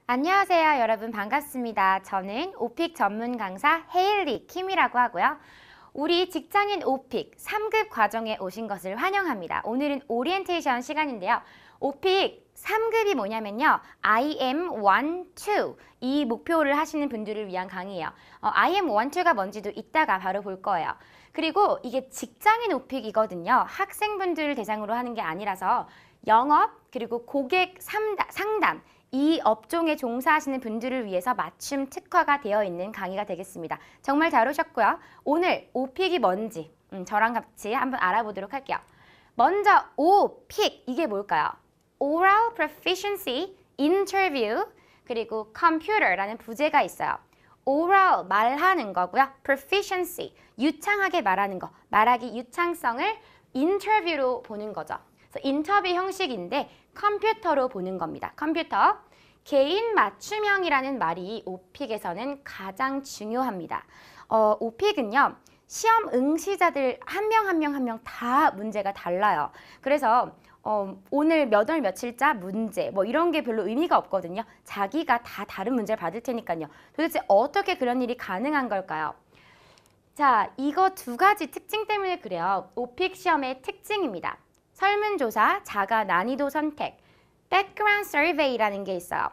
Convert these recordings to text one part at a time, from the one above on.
안녕하세요, 여러분 반갑습니다. 저는 오픽 전문 강사 헤일리 킴이라고 하고요. 우리 직장인 오픽 3급 과정에 오신 것을 환영합니다. 오늘은 오리엔테이션 시간인데요. 오픽 3급이 뭐냐면요. IM 1, 2 이 목표를 하시는 분들을 위한 강의예요. IM 1, 2가 뭔지도 이따가 바로 볼 거예요. 그리고 이게 직장인 오픽이거든요. 학생분들을 대상으로 하는 게 아니라서 영업 그리고 고객 상담 이 업종에 종사하시는 분들을 위해서 맞춤 특화가 되어 있는 강의가 되겠습니다. 정말 잘 오셨고요. 오늘 오픽이 뭔지 저랑 같이 한번 알아보도록 할게요. 먼저 오픽 이게 뭘까요? Oral Proficiency Interview 그리고 Computer라는 부제가 있어요. Oral 말하는 거고요. Proficiency 유창하게 말하는 거, 말하기 유창성을 인터뷰로 보는 거죠. 그래서 인터뷰 형식인데 컴퓨터로 보는 겁니다. 컴퓨터. 개인 맞춤형이라는 말이 오픽에서는 가장 중요합니다. 오픽은요. 시험 응시자들 한 명 한 명 다 문제가 달라요. 그래서 오늘 몇 월 며칠자 문제 뭐 이런 게 별로 의미가 없거든요. 자기가 다 다른 문제를 받을 테니까요. 도대체 어떻게 그런 일이 가능한 걸까요? 자, 이거 두 가지 특징 때문에 그래요. 오픽 시험의 특징입니다. 설문조사, 자가 난이도 선택, background survey라는 게 있어요.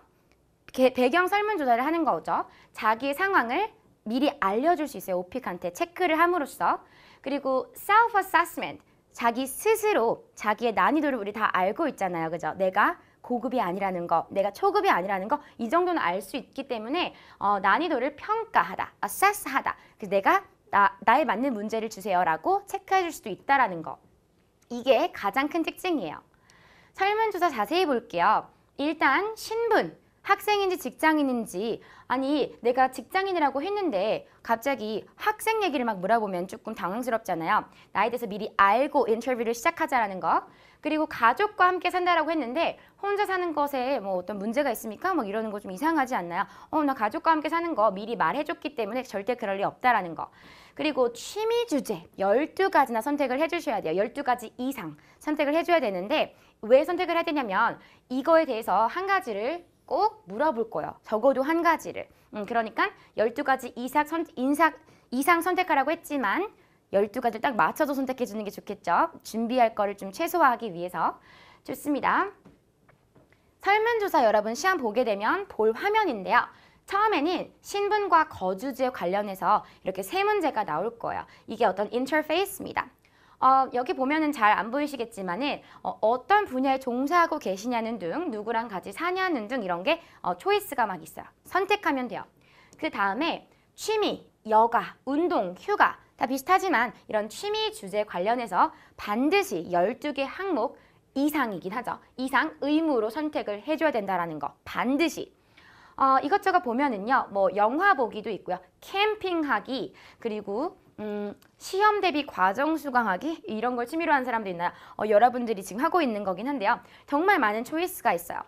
배경 설문조사를 하는 거죠. 자기의 상황을 미리 알려줄 수 있어요. 오픽한테 체크를 함으로써. 그리고 self-assessment, 자기 스스로 자기의 난이도를 우리 다 알고 있잖아요. 그죠? 내가 고급이 아니라는 거, 내가 초급이 아니라는 거, 이 정도는 알 수 있기 때문에 난이도를 평가하다, assess하다. 그래서 내가 나에 맞는 문제를 주세요라고 체크해 줄 수도 있다라는 거. 이게 가장 큰 특징이에요. 설문조사 자세히 볼게요. 일단 신분, 학생인지 직장인인지 아니 내가 직장인이라고 했는데 갑자기 학생 얘기를 막 물어보면 조금 당황스럽잖아요. 나에 대해서 미리 알고 인터뷰를 시작하자라는 거. 그리고 가족과 함께 산다라고 했는데 혼자 사는 것에 뭐 어떤 문제가 있습니까? 뭐 이러는 거 좀 이상하지 않나요? 나 가족과 함께 사는 거 미리 말해줬기 때문에 절대 그럴 리 없다라는 거. 그리고 취미 주제 12가지나 선택을 해주셔야 돼요. 12가지 이상 선택을 해줘야 되는데 왜 선택을 해야 되냐면 이거에 대해서 한 가지를 꼭 물어볼 거예요. 적어도 한 가지를. 그러니까 12가지 이상 선택하라고 했지만 12가지를 딱 맞춰서 선택해 주는 게 좋겠죠. 준비할 거를 좀 최소화하기 위해서. 좋습니다. 설문조사 여러분 시험 보게 되면 볼 화면인데요. 처음에는 신분과 거주지에 관련해서 이렇게 세 문제가 나올 거예요. 이게 어떤 인터페이스입니다. 여기 보면은 잘 안 보이시겠지만은 어떤 분야에 종사하고 계시냐는 등 누구랑 같이 사냐는 등 이런 게 초이스가 막 있어요. 선택하면 돼요. 그 다음에 취미, 여가, 운동, 휴가 다 비슷하지만 이런 취미 주제 관련해서 반드시 12개 항목 이상이긴 하죠. 이상 의무로 선택을 해줘야 된다라는 거. 반드시. 이것저것 보면은요. 뭐 영화 보기도 있고요. 캠핑하기 그리고 시험 대비 과정 수강하기 이런 걸 취미로 하는 사람도 있나요? 여러분들이 지금 하고 있는 거긴 한데요. 정말 많은 초이스가 있어요.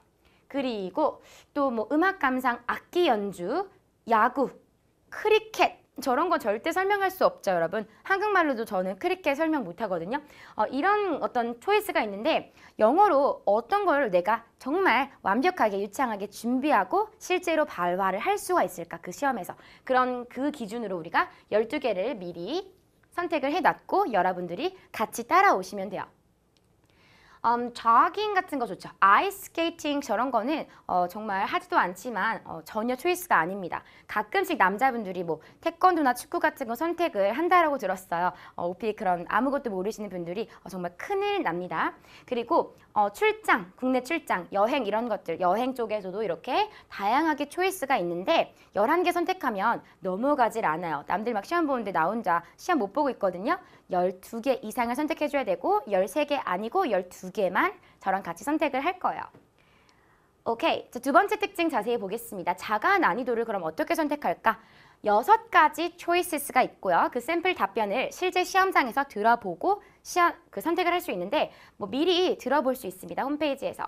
그리고 또 뭐 음악 감상, 악기 연주, 야구, 크리켓 저런 거 절대 설명할 수 없죠, 여러분. 한국말로도 저는 크리켓 설명 못 하거든요. 이런 어떤 초이스가 있는데 영어로 어떤 걸 내가 정말 완벽하게 유창하게 준비하고 실제로 발화를 할 수가 있을까, 그 시험에서. 그런 그 기준으로 우리가 12개를 미리 선택을 해놨고 여러분들이 같이 따라오시면 돼요. 조깅 같은 거 좋죠. 아이스케이팅 저런 거는 정말 하지도 않지만 전혀 초이스가 아닙니다. 가끔씩 남자분들이 뭐 태권도나 축구 같은 거 선택을 한다라고 들었어요. 오픽 그런 아무것도 모르시는 분들이 정말 큰일 납니다. 그리고 출장, 국내 출장, 여행 이런 것들, 여행 쪽에서도 이렇게 다양하게 초이스가 있는데 11개 선택하면 넘어가질 않아요. 남들 막 시험 보는데 나 혼자 시험 못 보고 있거든요. 12개 이상을 선택해줘야 되고 13개 아니고 12개만 저랑 같이 선택을 할 거예요. 오케이, 자, 두 번째 특징 자세히 보겠습니다. 자가 난이도를 그럼 어떻게 선택할까? 6가지 초이스가 있고요. 그 샘플 답변을 실제 시험장에서 들어보고 선택을 할 수 있는데 뭐 미리 들어볼 수 있습니다. 홈페이지에서.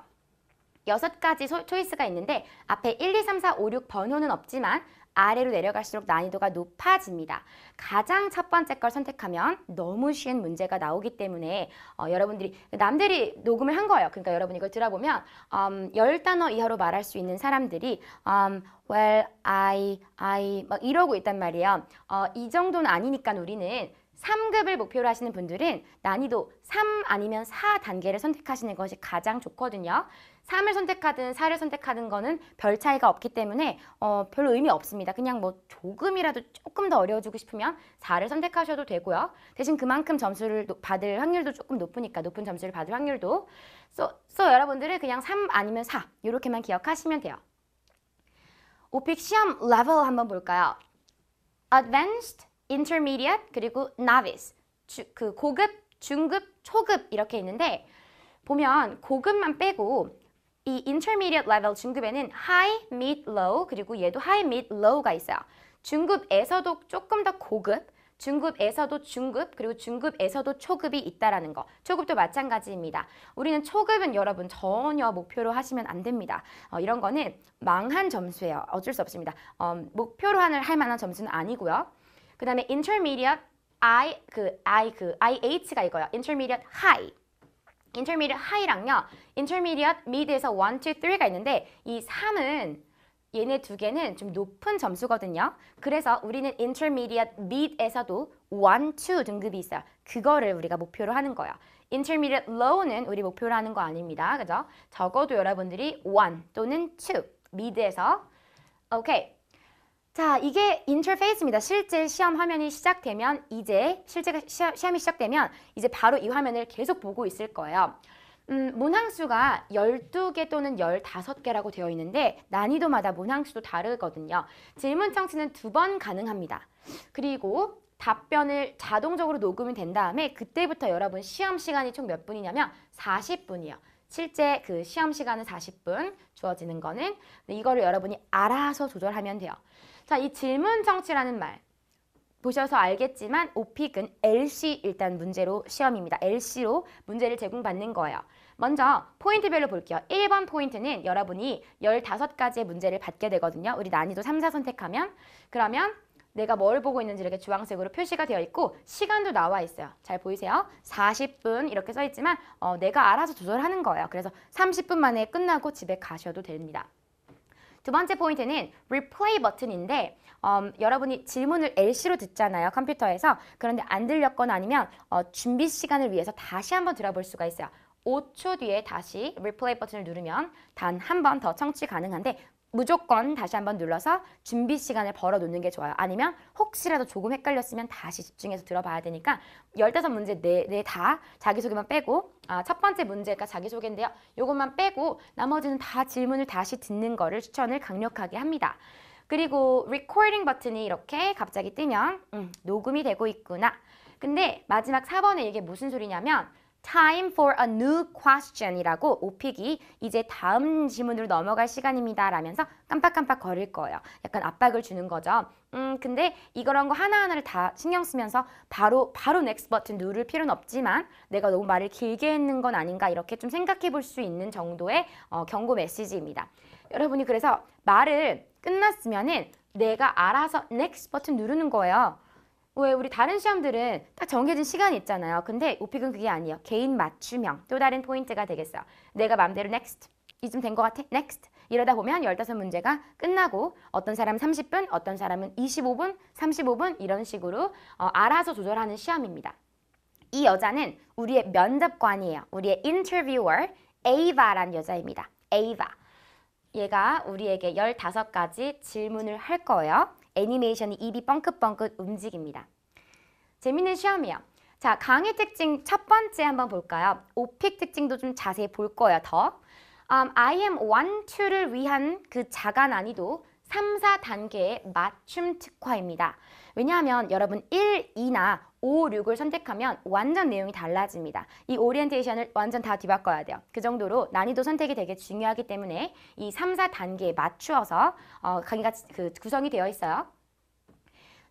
6가지 초이스가 있는데 앞에 1, 2, 3, 4, 5, 6 번호는 없지만 아래로 내려갈수록 난이도가 높아집니다. 가장 첫 번째 걸 선택하면 너무 쉬운 문제가 나오기 때문에 여러분들이 남들이 녹음을 한 거예요. 그러니까 여러분이 이걸 들어보면 10단어 이하로 말할 수 있는 사람들이 well, I 막 이러고 있단 말이에요. 이 정도는 아니니까 우리는 3급을 목표로 하시는 분들은 난이도 3 아니면 4 단계를 선택하시는 것이 가장 좋거든요. 3을 선택하든 4를 선택하든 거는 별 차이가 없기 때문에 별로 의미 없습니다. 그냥 뭐 조금이라도 조금 더 어려워지고 싶으면 4를 선택하셔도 되고요. 대신 그만큼 점수를 받을 확률도 조금 높으니까 높은 점수를 받을 확률도 so 여러분들은 그냥 3 아니면 4 이렇게만 기억하시면 돼요. 오픽 시험 레벨 한번 볼까요? Advanced, Intermediate, 그리고 Novice. 그 고급, 중급, 초급 이렇게 있는데 보면 고급만 빼고 이 Intermediate level 중급에는 High, Mid, Low 그리고 얘도 High, Mid, Low가 있어요. 중급에서도 조금 더 고급, 중급에서도 중급, 그리고 중급에서도 초급이 있다라는 거. 초급도 마찬가지입니다. 우리는 초급은 여러분 전혀 목표로 하시면 안 됩니다. 이런 거는 망한 점수예요. 어쩔 수 없습니다. 목표로 할 만한 점수는 아니고요. 그 다음에 Intermediate, IH가 이거예요. Intermediate High. Intermediate High랑요. Intermediate Mid에서 1, 2, 3가 있는데 이 3은 얘네 두 개는 좀 높은 점수거든요. 그래서 우리는 Intermediate Mid에서도 1, 2 등급이 있어요. 그거를 우리가 목표로 하는 거예요. Intermediate Low는 우리 목표로 하는 거 아닙니다. 그죠? 적어도 여러분들이 1 또는 2, Mid에서 오케이. 자, 이게 인터페이스입니다. 실제 시험 화면이 시작되면 실제 시험이 시작되면 이제 바로 이 화면을 계속 보고 있을 거예요. 문항수가 12개 또는 15개라고 되어 있는데 난이도마다 문항수도 다르거든요. 질문 청취는 2번 가능합니다. 그리고 답변을 자동적으로 녹음이 된 다음에 그때부터 여러분 시험 시간이 총 몇 분이냐면 40분이요. 실제 그 시험 시간은 40분 주어지는 거는 이거를 여러분이 알아서 조절하면 돼요. 자, 이 질문 청취라는 말 보셔서 알겠지만 오픽은 LC 일단 문제로 시험입니다. LC로 문제를 제공받는 거예요. 먼저 포인트별로 볼게요. 1번 포인트는 여러분이 15가지의 문제를 받게 되거든요. 우리 난이도 3, 4 선택하면 그러면 내가 뭘 보고 있는지 이렇게 주황색으로 표시가 되어 있고 시간도 나와 있어요. 잘 보이세요? 40분 이렇게 써 있지만 내가 알아서 조절하는 거예요. 그래서 30분 만에 끝나고 집에 가셔도 됩니다. 두 번째 포인트는 replay 버튼인데 여러분이 질문을 LC로 듣잖아요. 컴퓨터에서. 그런데 안 들렸거나 아니면 준비 시간을 위해서 다시 한번 들어볼 수가 있어요. 5초 뒤에 다시 replay 버튼을 누르면 단 한 번 더 청취 가능한데 무조건 다시 한번 눌러서 준비 시간을 벌어 놓는 게 좋아요. 아니면 혹시라도 조금 헷갈렸으면 다시 집중해서 들어봐야 되니까 15문제 네 다 자기소개만 빼고 첫 번째 문제가 자기소개인데요. 이것만 빼고 나머지는 다 질문을 다시 듣는 거를 추천을 강력하게 합니다. 그리고 recording 버튼이 이렇게 갑자기 뜨면 녹음이 되고 있구나. 근데 마지막 4번에 이게 무슨 소리냐면 Time for a new question 이라고 오픽이 이제 다음 질문으로 넘어갈 시간입니다 라면서 깜빡깜빡 거릴 거예요. 약간 압박을 주는 거죠. 근데 이런 거 하나하나를 다 신경 쓰면서 바로 next 버튼 누를 필요는 없지만 내가 너무 말을 길게 했는 건 아닌가 이렇게 좀 생각해 볼 수 있는 정도의 경고 메시지입니다. 여러분이 그래서 말을 끝났으면은 내가 알아서 next 버튼 누르는 거예요. 왜 우리 다른 시험들은 딱 정해진 시간이 있잖아요. 근데 오픽은 그게 아니에요. 개인 맞춤형 또 다른 포인트가 되겠어요. 내가 마음대로 next, 이쯤 된 것 같아? next 이러다 보면 15문제가 끝나고 어떤 사람은 30분, 어떤 사람은 25분, 35분 이런 식으로 알아서 조절하는 시험입니다. 이 여자는 우리의 면접관이에요. 우리의 interviewer, Ava라는 여자입니다. Ava. 얘가 우리에게 15가지 질문을 할 거예요. 애니메이션이 입이 뻥긋뻥긋 움직입니다. 재밌는 시험이에요. 자, 강의 특징 첫 번째 한번 볼까요? 오픽 특징도 좀 자세히 볼 거예요, 더. IM 1, 2를 위한 그 자가 난이도 3, 4단계의 맞춤 특화입니다. 왜냐하면 여러분 1, 2나 5, 6을 선택하면 완전 내용이 달라집니다. 이 오리엔테이션을 완전 다 뒤바꿔야 돼요. 그 정도로 난이도 선택이 되게 중요하기 때문에 이 3, 4단계에 맞추어서 강의가 구성이 되어 있어요.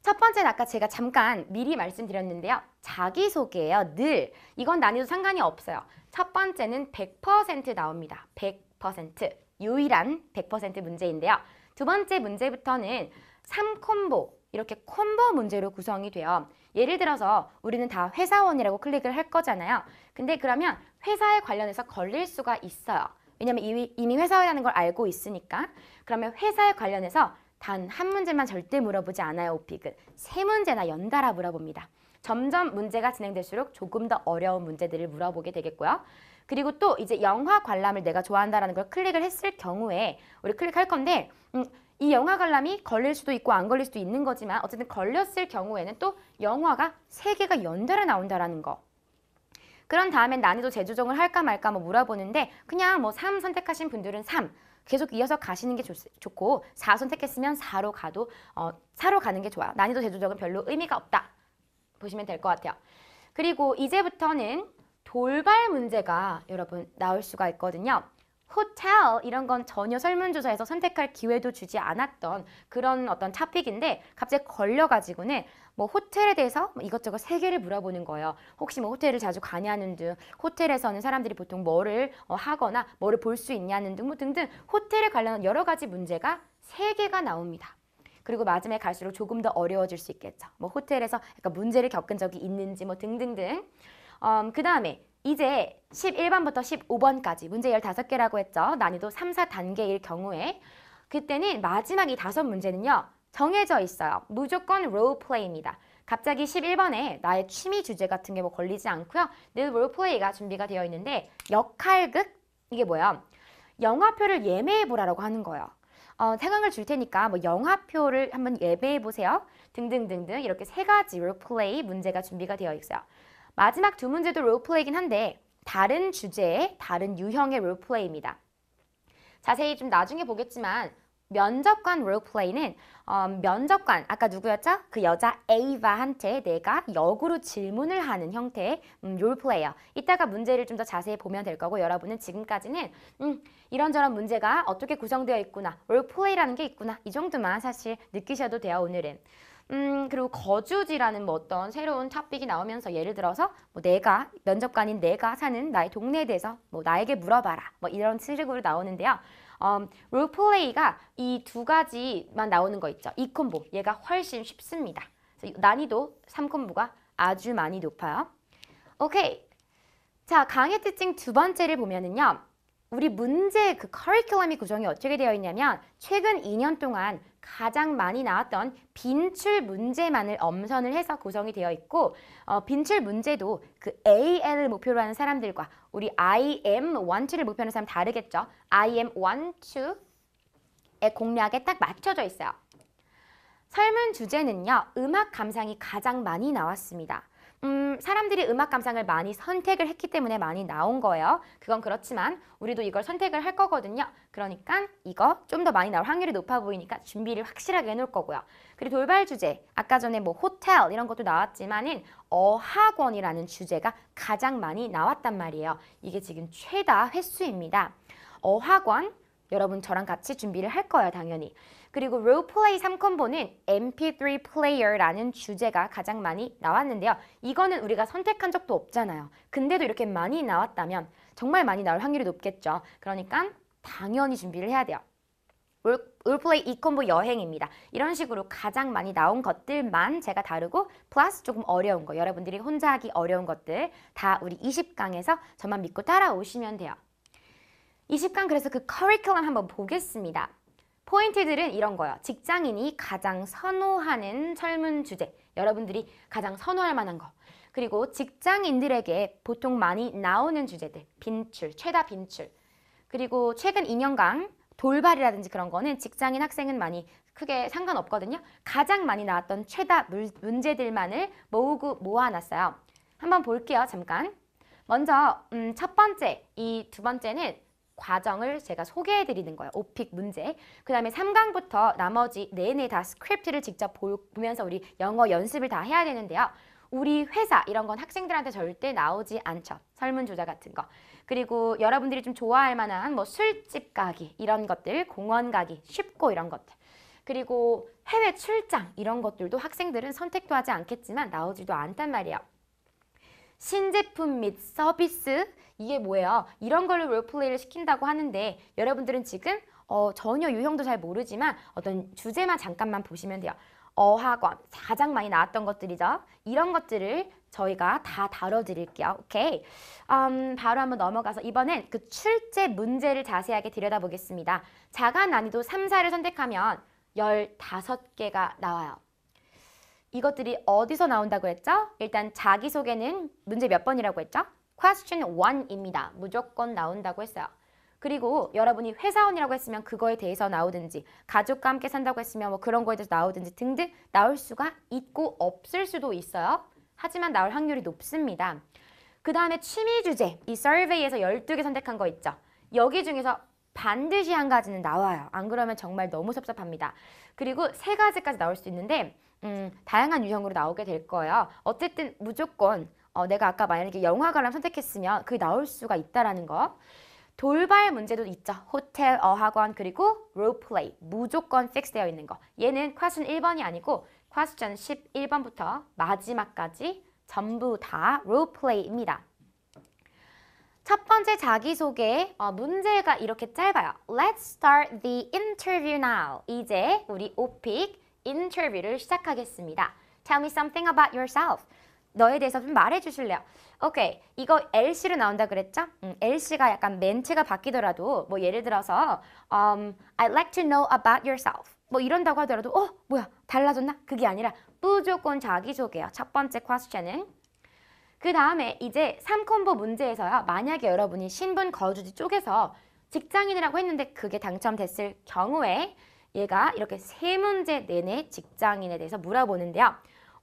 첫 번째는 아까 제가 잠깐 미리 말씀드렸는데요. 자기소개예요. 늘. 이건 난이도 상관이 없어요. 첫 번째는 100% 나옵니다. 100%. 100% 유일한 100% 문제인데요. 두 번째 문제부터는 3콤보 이렇게 콤보 문제로 구성이 돼요. 예를 들어서 우리는 다 회사원이라고 클릭을 할 거잖아요. 근데 그러면 회사에 관련해서 걸릴 수가 있어요. 왜냐면 이미 회사원이라는 걸 알고 있으니까. 그러면 회사에 관련해서 단 한 문제만 절대 물어보지 않아요. 오픽은. 세 문제나 연달아 물어봅니다. 점점 문제가 진행될수록 조금 더 어려운 문제들을 물어보게 되겠고요. 그리고 또 이제 영화 관람을 내가 좋아한다라는 걸 클릭을 했을 경우에 우리 클릭할 건데 이 영화 관람이 걸릴 수도 있고 안 걸릴 수도 있는 거지만 어쨌든 걸렸을 경우에는 또 영화가 3개가 연달아 나온다라는 거. 그런 다음엔 난이도 재조정을 할까 말까 뭐 물어보는데 그냥 뭐 3 선택하신 분들은 3 계속 이어서 가시는 게 좋고 4 선택했으면 4로 가도 4로 가는 게 좋아요. 난이도 재조정은 별로 의미가 없다. 보시면 될 것 같아요. 그리고 이제부터는 돌발 문제가 여러분 나올 수가 있거든요. 호텔 이런 건 전혀 설문조사에서 선택할 기회도 주지 않았던 그런 어떤 토픽인데 갑자기 걸려가지고는 뭐 호텔에 대해서 뭐 이것저것 3개를 물어보는 거예요. 혹시 뭐 호텔을 자주 가냐는 등 호텔에서는 사람들이 보통 뭐를 하거나 뭐를 볼 수 있냐는 등 뭐 등등 호텔에 관련한 여러 가지 문제가 3개가 나옵니다. 그리고 마지막에 갈수록 조금 더 어려워질 수 있겠죠. 뭐 호텔에서 약간 문제를 겪은 적이 있는지 뭐 등등등. 그 다음에 이제 11번부터 15번까지 문제 15개라고 했죠. 난이도 3, 4단계일 경우에 그때는 마지막 이 5문제는요. 정해져 있어요. 무조건 롤플레이입니다. 갑자기 11번에 나의 취미 주제 같은 게 뭐 걸리지 않고요. 늘 롤플레이가 준비가 되어 있는데 역할극? 이게 뭐야? 영화표를 예매해보라고 하는 거예요. 상황을 줄 테니까 뭐 영화표를 한번 예매해보세요. 등등등등 이렇게 3가지 롤플레이 문제가 준비가 되어 있어요. 마지막 2문제도 롤플레이긴 한데 다른 주제의 다른 유형의 롤플레이입니다. 자세히 좀 나중에 보겠지만 면접관 롤플레이는 면접관 아까 누구였죠? 그 여자 Ava한테 내가 역으로 질문을 하는 형태의 롤플레이요. 이따가 문제를 좀 더 자세히 보면 될 거고 여러분은 지금까지는 이런저런 문제가 어떻게 구성되어 있구나 롤플레이라는 게 있구나 이 정도만 사실 느끼셔도 돼요. 오늘은. 그리고 거주지라는 뭐 어떤 새로운 토픽이 나오면서 예를 들어서 뭐 내가 면접관인 내가 사는 나의 동네에 대해서 뭐 나에게 물어봐라 뭐 이런 식으로 나오는데요. 롤플레이가 이 2가지만 나오는 거 있죠. 이 콤보 얘가 훨씬 쉽습니다. 그래서 난이도 3콤보가 아주 많이 높아요. 오케이. 자, 강의 특징 2번째를 보면은요. 우리 문제 그 커리큘럼이 구성이 어떻게 되어 있냐면 최근 2년 동안 가장 많이 나왔던 빈출 문제만을 엄선을 해서 구성이 되어 있고 빈출 문제도 그 AL을 목표로 하는 사람들과 우리 IM 1, 2를 목표로 하는 사람 다르겠죠. IM 1, 2의 공략에 딱 맞춰져 있어요. 설문 주제는요. 음악 감상이 가장 많이 나왔습니다. 사람들이 음악 감상을 많이 선택을 했기 때문에 많이 나온 거예요. 그건 그렇지만 우리도 이걸 선택을 할 거거든요. 그러니까 이거 좀 더 많이 나올 확률이 높아 보이니까 준비를 확실하게 해놓을 거고요. 그리고 돌발 주제, 아까 전에 뭐 호텔 이런 것도 나왔지만은 어학원이라는 주제가 가장 많이 나왔단 말이에요. 이게 지금 최다 횟수입니다. 어학원, 여러분 저랑 같이 준비를 할 거예요, 당연히. 그리고 롤플레이 3콤보는 MP3 플레이어라는 주제가 가장 많이 나왔는데요. 이거는 우리가 선택한 적도 없잖아요. 근데도 이렇게 많이 나왔다면 정말 많이 나올 확률이 높겠죠. 그러니까 당연히 준비를 해야 돼요. 롤플레이 2콤보 여행입니다. 이런 식으로 가장 많이 나온 것들만 제가 다루고 플러스 조금 어려운 거, 여러분들이 혼자 하기 어려운 것들 다 우리 20강에서 저만 믿고 따라오시면 돼요. 20강 그래서 그 커리큘럼 한번 보겠습니다. 포인트들은 이런 거예요. 직장인이 가장 선호하는 설문 주제, 여러분들이 가장 선호할 만한 거. 그리고 직장인들에게 보통 많이 나오는 주제들, 빈출, 최다 빈출. 그리고 최근 2년간 돌발이라든지 그런 거는 직장인 학생은 많이 크게 상관없거든요. 가장 많이 나왔던 최다 문제들만을 모으고 모아놨어요. 한번 볼게요, 잠깐. 먼저 첫 번째, 이 두 번째는 과정을 제가 소개해 드리는 거예요. 오픽 문제. 그 다음에 3강부터 나머지 내내 다 스크립트를 직접 보면서 우리 영어 연습을 다 해야 되는데요. 우리 회사 이런 건 학생들한테 절대 나오지 않죠. 설문조사 같은 거. 그리고 여러분들이 좀 좋아할 만한 뭐 술집 가기 이런 것들, 공원 가기 쉽고 이런 것들. 그리고 해외 출장 이런 것들도 학생들은 선택도 하지 않겠지만 나오지도 않단 말이에요. 신제품 및 서비스 이게 뭐예요? 이런 걸로 롤플레이를 시킨다고 하는데 여러분들은 지금 전혀 유형도 잘 모르지만 어떤 주제만 잠깐만 보시면 돼요. 어학원 가장 많이 나왔던 것들이죠. 이런 것들을 저희가 다 다뤄드릴게요. 오케이. 바로 한번 넘어가서 이번엔 그 출제 문제를 자세하게 들여다보겠습니다. 자가 난이도 3, 4를 선택하면 15개가 나와요. 이것들이 어디서 나온다고 했죠? 일단 자기소개는 문제 몇 번이라고 했죠? Question 1입니다. 무조건 나온다고 했어요. 그리고 여러분이 회사원이라고 했으면 그거에 대해서 나오든지 가족과 함께 산다고 했으면 뭐 그런 거에 대해서 나오든지 등등 나올 수가 있고 없을 수도 있어요. 하지만 나올 확률이 높습니다. 그 다음에 취미 주제, 이 서베이에서 12개 선택한 거 있죠. 여기 중에서 반드시 한 가지는 나와요. 안 그러면 정말 너무 섭섭합니다. 그리고 3가지까지 나올 수 있는데 다양한 유형으로 나오게 될 거예요. 어쨌든 무조건 내가 아까 만약에 영화관을 선택했으면 그게 나올 수가 있다라는 거. 돌발 문제도 있죠. 호텔, 어학원, 그리고 롤플레이. 무조건 픽스되어 있는 거. 얘는 퀘스천 1번이 아니고 퀘스천 11번부터 마지막까지 전부 다 롤플레이입니다. 첫 번째 자기소개 문제가 이렇게 짧아요. Let's start the interview now. 이제 우리 오픽 인터뷰를 시작하겠습니다. Tell me something about yourself. 너에 대해서 좀 말해주실래요? 오케이, 이거 LC로 나온다 그랬죠? LC가 약간 멘트가 바뀌더라도 뭐 예를 들어서 I'd like to know about yourself. 뭐 이런다고 하더라도 뭐야 달라졌나? 그게 아니라 무조건 자기소개예요. 첫 번째 퀘스천은. 그 다음에 이제 3콤보 문제에서요. 만약에 여러분이 신분 거주지 쪽에서 직장인이라고 했는데 그게 당첨됐을 경우에 얘가 이렇게 3문제 내내 직장인에 대해서 물어보는데요.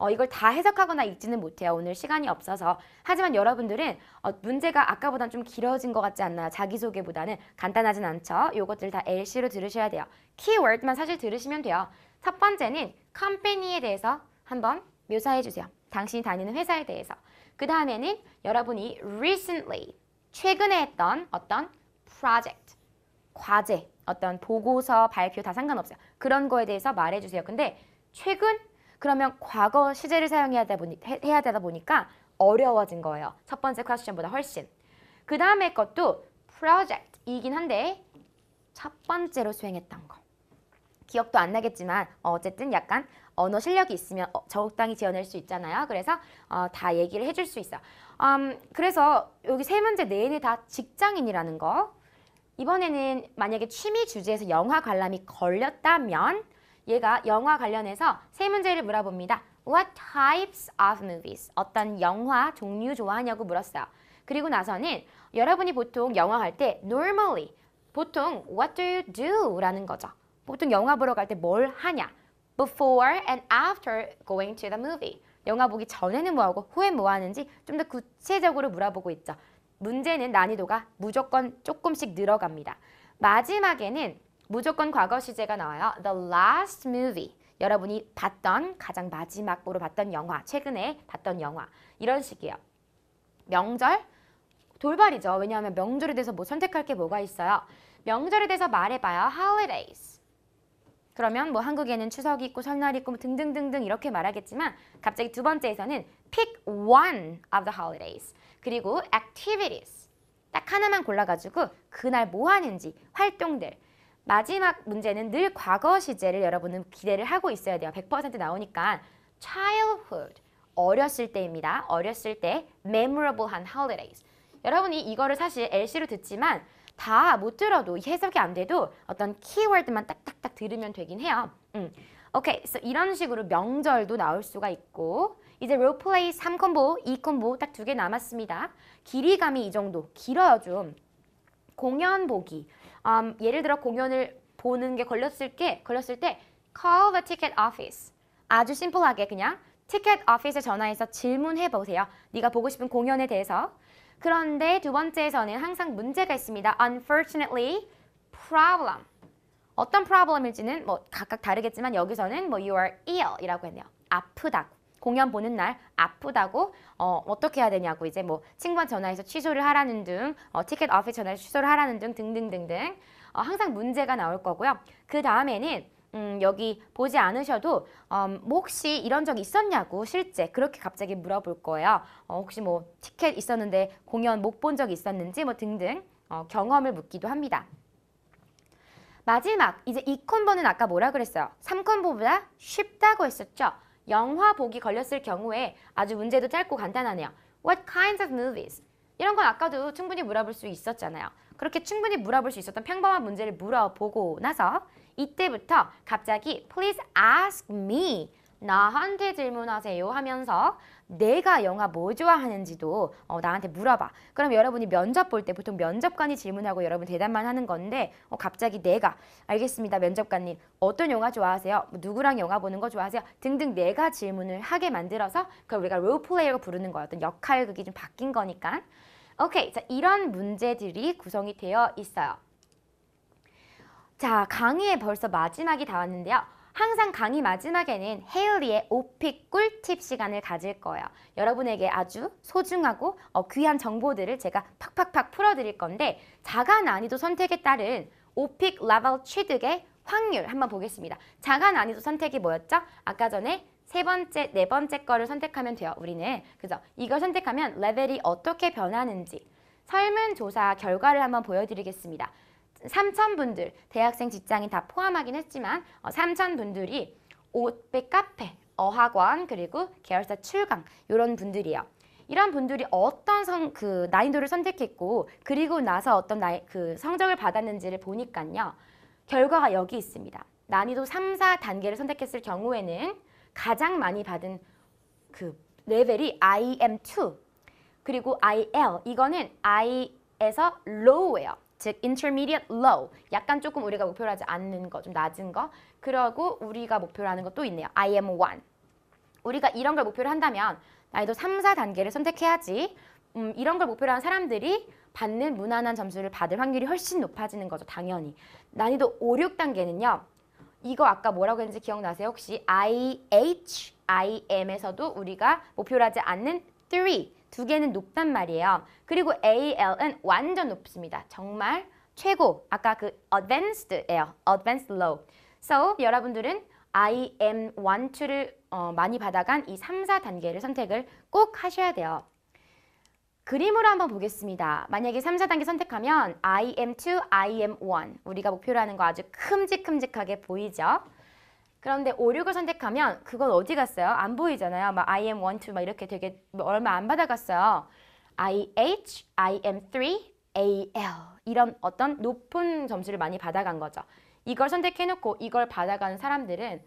이걸 다 해석하거나 읽지는 못해요. 오늘 시간이 없어서. 하지만 여러분들은 문제가 아까보단 좀 길어진 것 같지 않나요? 자기소개보다는 간단하진 않죠. 요것들 다 LC로 들으셔야 돼요. 키워드만 사실 들으시면 돼요. 첫 번째는 컴퍼니에 대해서 한번 묘사해 주세요. 당신이 다니는 회사에 대해서. 그 다음에는 여러분이 recently, 최근에 했던 어떤 project, 과제, 어떤 보고서, 발표 다 상관없어요. 그런 거에 대해서 말해주세요. 근데 최근? 그러면 과거 시제를 사용해야 되다 보니까 어려워진 거예요. 첫 번째 퀘스천보다 훨씬. 그 다음에 것도 project이긴 한데 첫 번째로 수행했던 거. 기억도 안 나겠지만 어쨌든 약간 언어 실력이 있으면 적당히 지어낼 수 있잖아요. 그래서 다 얘기를 해줄 수 있어요. 그래서 여기 3문제 내내 다 직장인이라는 거. 이번에는 만약에 취미 주제에서 영화 관람이 걸렸다면 얘가 영화 관련해서 3문제를 물어봅니다. What types of movies? 어떤 영화 종류 좋아하냐고 물었어요. 그리고 나서는 여러분이 보통 영화 갈 때 normally 보통 what do you do? 라는 거죠. 보통 영화 보러 갈 때 뭘 하냐? Before and after going to the movie. 영화 보기 전에는 뭐하고 후에 뭐 하는지 좀 더 구체적으로 물어보고 있죠. 문제는 난이도가 무조건 조금씩 늘어갑니다. 마지막에는 무조건 과거 시제가 나와요. The last movie. 여러분이 봤던 가장 마지막으로 봤던 영화, 최근에 봤던 영화. 이런 식이에요. 명절? 돌발이죠. 왜냐하면 명절에 대해서 뭐 선택할 게 뭐가 있어요. 명절에 대해서 말해봐요. Holidays. 그러면 뭐 한국에는 추석이 있고 설날이 있고 뭐 등등등등 이렇게 말하겠지만 갑자기 두 번째에서는 pick one of the holidays. 그리고 activities. 딱 하나만 골라가지고 그날 뭐 하는지, 활동들. 마지막 문제는 늘 과거 시제를 여러분은 기대를 하고 있어야 돼요. 100% 나오니까 childhood, 어렸을 때입니다. 어렸을 때 memorable한 holidays. 여러분이 이거를 사실 LC로 듣지만 다 못 들어도 해석이 안 돼도 어떤 키워드만 딱딱딱 들으면 되긴 해요. 오케이, 그래서 이런 식으로 명절도 나올 수가 있고 이제 롤플레이 3콤보, 2콤보 딱 2개 남았습니다. 길이감이 이 정도, 길어요 좀. 공연 보기. 예를 들어 공연을 보는 게 걸렸을 때 call the ticket office. 아주 심플하게 그냥 티켓 오피스에 전화해서 질문해 보세요. 네가 보고 싶은 공연에 대해서. 그런데 두 번째에서는 항상 문제가 있습니다. Unfortunately, problem. 어떤 problem일지는 뭐 각각 다르겠지만 여기서는 뭐 you are ill 이라고 했네요. 아프다고. 공연 보는 날 아프다고 어떻게 해야 되냐고 이제 뭐 친구한테 전화해서 취소를 하라는 등 티켓 오피스 전화해서 취소를 하라는 등 등등등등 항상 문제가 나올 거고요. 그 다음에는 여기 보지 않으셔도 뭐 혹시 이런 적 있었냐고 실제 그렇게 갑자기 물어볼 거예요. 혹시 뭐 티켓 있었는데 공연 못 본 적 있었는지 뭐 등등 경험을 묻기도 합니다. 마지막 이제 이 콤보는 아까 뭐라 그랬어요? 3콤보보다 쉽다고 했었죠? 영화 보기 걸렸을 경우에 아주 문제도 짧고 간단하네요. What kinds of movies? 이런 건 아까도 충분히 물어볼 수 있었잖아요. 그렇게 충분히 물어볼 수 있었던 평범한 문제를 물어보고 나서 이때부터 갑자기 Please ask me, 나한테 질문하세요 하면서 내가 영화 뭐 좋아하는지도 나한테 물어봐. 그럼 여러분이 면접 볼 때 보통 면접관이 질문하고 여러분 대답만 하는 건데 갑자기 내가 알겠습니다 면접관님 어떤 영화 좋아하세요? 뭐 누구랑 영화 보는 거 좋아하세요? 등등 내가 질문을 하게 만들어서 그걸 우리가 롤플레이라고 부르는 거예요. 어떤 역할극이 좀 바뀐 거니까. 오케이, 자 이런 문제들이 구성이 되어 있어요. 자, 강의의 벌써 마지막이 다 왔는데요. 항상 강의 마지막에는 헤일리의 오픽 꿀팁 시간을 가질 거예요. 여러분에게 아주 소중하고 귀한 정보들을 제가 팍팍팍 풀어드릴 건데 자가 난이도 선택에 따른 오픽 레벨 취득의 확률 한번 보겠습니다. 자가 난이도 선택이 뭐였죠? 아까 전에 세 번째, 네 번째 거를 선택하면 돼요. 우리는. 그죠? 이걸 선택하면 레벨이 어떻게 변하는지 설문조사 결과를 한번 보여드리겠습니다. 3,000분들, 대학생, 직장인 다 포함하긴 했지만 3,000분들이 500 카페, 어학원, 그리고 계열사 출강 이런 분들이에요. 이런 분들이 어떤 난이도를 선택했고 그리고 나서 어떤 성적을 받았는지를 보니까요. 결과가 여기 있습니다. 난이도 3, 4단계를 선택했을 경우에는 가장 많이 받은 그 레벨이 IM2 그리고 IL 이거는 I에서 Low예요. 즉 intermediate low 약간 조금 우리가 목표로 하지 않는 거 좀 낮은 거 그러고 우리가 목표로 하는 것도 있네요. IM1 우리가 이런 걸 목표로 한다면 난이도 3, 4단계를 선택해야지 이런 걸 목표로 한 사람들이 받는 무난한 점수를 받을 확률이 훨씬 높아지는 거죠. 당연히. 난이도 5, 6단계는요. 이거 아까 뭐라고 했는지 기억나세요? 혹시 IH, IM에서도 우리가 목표로 하지 않는 3 두 개는 높단 말이에요. 그리고 AL은 완전 높습니다. 정말 최고. 아까 그 advanced예요. advanced low. So 여러분들은 IM1, 2를 많이 받아간 이 3, 4단계를 선택을 꼭 하셔야 돼요. 그림으로 한번 보겠습니다. 만약에 3, 4단계 선택하면 IM2, IM1 우리가 목표로 하는 거 아주 큼직큼직하게 보이죠? 그런데 5, 6을 선택하면 그건 어디 갔어요? 안 보이잖아요. 막 IM1, 2 막 이렇게 되게 얼마 안 받아갔어요. IH, IM3, AL 이런 어떤 높은 점수를 많이 받아간 거죠. 이걸 선택해놓고 이걸 받아간 사람들은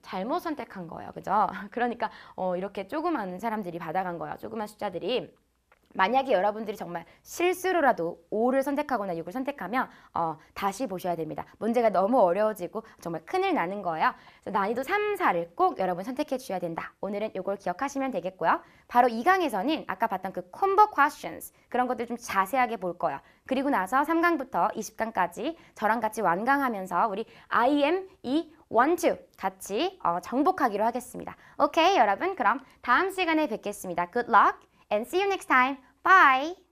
잘못 선택한 거예요. 그죠? 그러니까 이렇게 조그만 사람들이 받아간 거예요. 조그만 숫자들이. 만약에 여러분들이 정말 실수로라도 5를 선택하거나 6을 선택하면 다시 보셔야 됩니다. 문제가 너무 어려워지고 정말 큰일 나는 거예요. 그래서 난이도 3, 4를 꼭 여러분 선택해 주셔야 된다. 오늘은 이걸 기억하시면 되겠고요. 바로 이 강에서는 아까 봤던 그 combo questions 그런 것들 좀 자세하게 볼 거예요. 그리고 나서 3강부터 20강까지 저랑 같이 완강하면서 우리 IM, 2, 1, 2 같이 정복하기로 하겠습니다. 오케이 여러분 그럼 다음 시간에 뵙겠습니다. Good luck and see you next time. Bye!